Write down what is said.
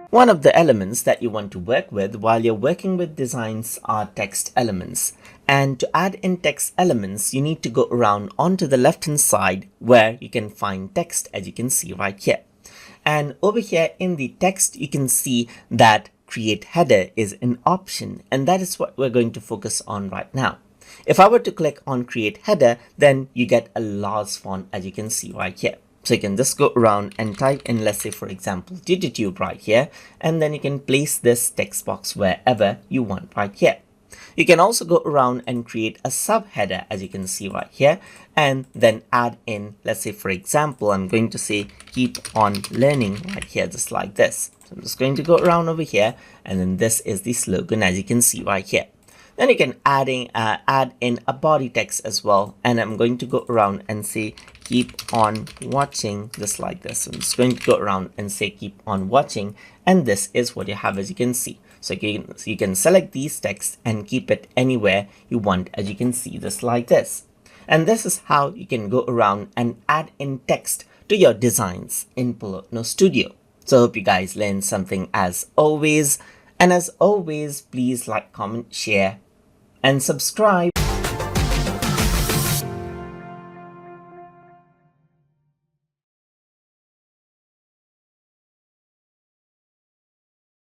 One of the elements that you want to work with while you're working with designs are text elements. And to add in text elements, you need to go around onto the left hand side where you can find text, as you can see right here. And over here in the text, you can see that create header is an option, and that is what we're going to focus on right now. If I were to click on create header, then you get a large font, as you can see right here. So you can just go around and type in, let's say, for example, Tube right here, and then you can place this text box wherever you want right here. You can also go around and create a subheader, as you can see right here, and then add in, let's say, for example, I'm going to say keep on learning right here, just like this. So I'm just going to go around over here, and then this is the slogan, as you can see right here. Then you can add in a body text as well, and I'm going to go around and say keep on watching, just like this. So I'm just going to go around and say keep on watching, and this is what you have, as you can see. So you can select these texts and keep it anywhere you want, as you can see, just like this. And this is how you can go around and add in text to your designs in Polotno Studio. So I hope you guys learned something as always. And as always, please like, comment, share, and subscribe.